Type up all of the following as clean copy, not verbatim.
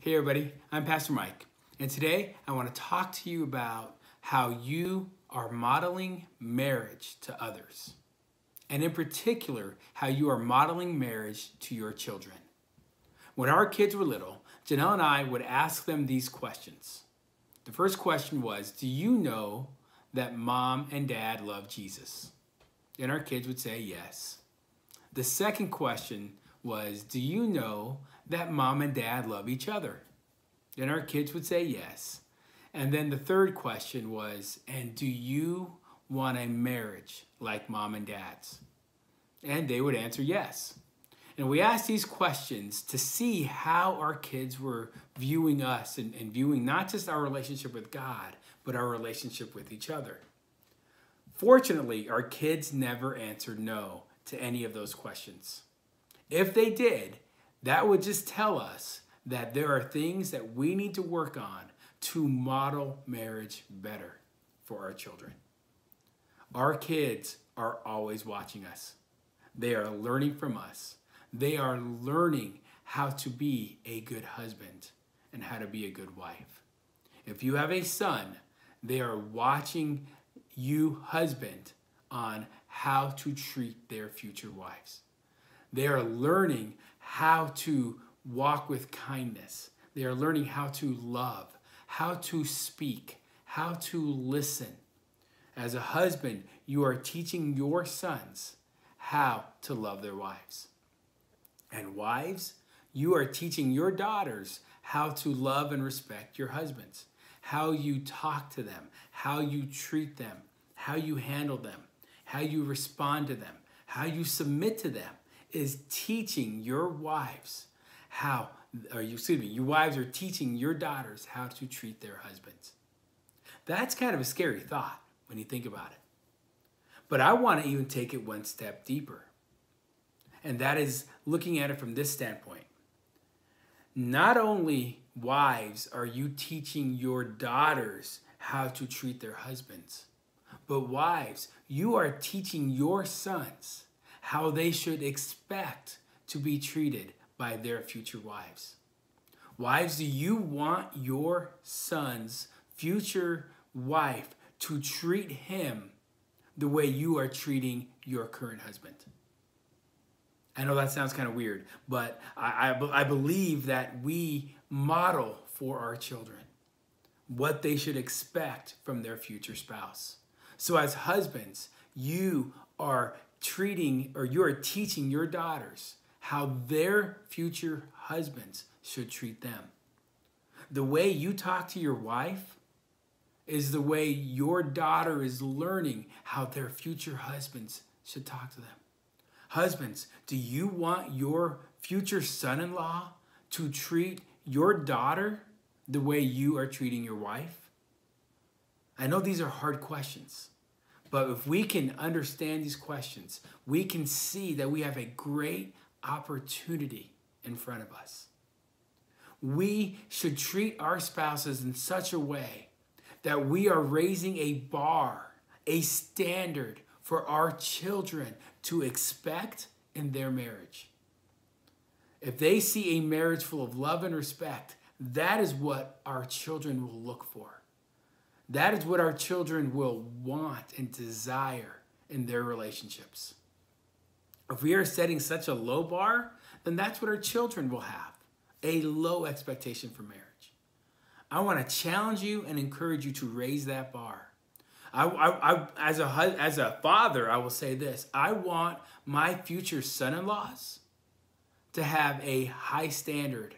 Hey everybody, I'm Pastor Mike, and today I want to talk to you about how you are modeling marriage to others, and in particular, how you are modeling marriage to your children. When our kids were little, Janelle and I would ask them these questions. The first question was, do you know that mom and dad love Jesus? And our kids would say yes. The second question was, do you know that mom and dad love each other? And our kids would say yes. And then the third question was, and do you want a marriage like mom and dad's? And they would answer yes. And we asked these questions to see how our kids were viewing us and viewing not just our relationship with God, but our relationship with each other. Fortunately, our kids never answered no to any of those questions. If they did, that would just tell us that there are things that we need to work on to model marriage better for our children. Our kids are always watching us. They are learning from us. They are learning how to be a good husband and how to be a good wife. If you have a son, they are watching you, husband, on how to treat their future wives. They are learning how to walk with kindness. They are learning how to love, how to speak, how to listen. As a husband, you are teaching your sons how to love their wives. And wives, you are teaching your daughters how to love and respect your husbands, how you talk to them, how you treat them, how you handle them, how you respond to them, how you submit to them is teaching your wives you wives are teaching your daughters how to treat their husbands. That's kind of a scary thought when you think about it. But I want to even take it one step deeper. And that is looking at it from this standpoint. Not only, wives, are you teaching your daughters how to treat their husbands, but wives, you are teaching your sons how they should expect to be treated by their future wives. Wives, do you want your son's future wife to treat him the way you are treating your current husband? I know that sounds kind of weird, but I believe that we model for our children what they should expect from their future spouse. So as husbands, you are teaching your daughters how their future husbands should treat them. The way you talk to your wife is the way your daughter is learning how their future husbands should talk to them. Husbands, do you want your future son-in-law to treat your daughter the way you are treating your wife? I know these are hard questions, but if we can understand these questions, we can see that we have a great opportunity in front of us. We should treat our spouses in such a way that we are raising a bar, a standard for our children to expect in their marriage. If they see a marriage full of love and respect, that is what our children will look for. That is what our children will want and desire in their relationships. If we are setting such a low bar, then that's what our children will have, a low expectation for marriage. I want to challenge you and encourage you to raise that bar. As a father, I will say this. I want my future son-in-laws to have a high standard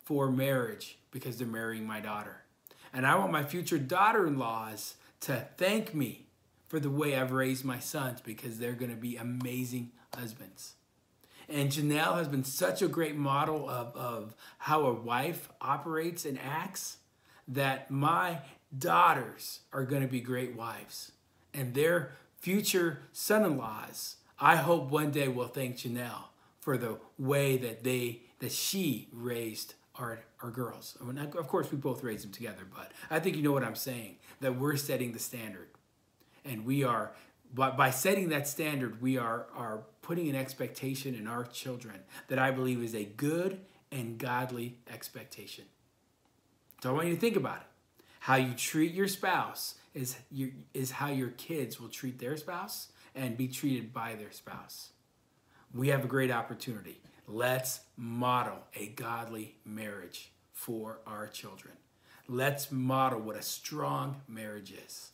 for marriage because they're marrying my daughter. And I want my future daughter-in-laws to thank me for the way I've raised my sons because they're going to be amazing husbands. And Janelle has been such a great model of how a wife operates and acts that my daughters are going to be great wives. And their future son-in-laws, I hope one day will thank Janelle for the way that she raised our girls. I mean, of course, we both raised them together, but I think you know what I'm saying, that we're setting the standard. And we are, by setting that standard, we are putting an expectation in our children that I believe is a good and godly expectation. So I want you to think about it. How you treat your spouse is how your kids will treat their spouse and be treated by their spouse. We have a great opportunity. Let's model a godly marriage for our children. Let's model what a strong marriage is.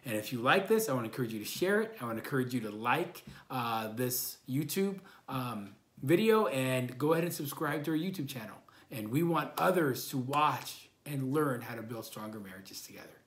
And if you like this, I want to encourage you to share it. I want to encourage you to like this YouTube video and go ahead and subscribe to our YouTube channel. And we want others to watch and learn how to build stronger marriages together.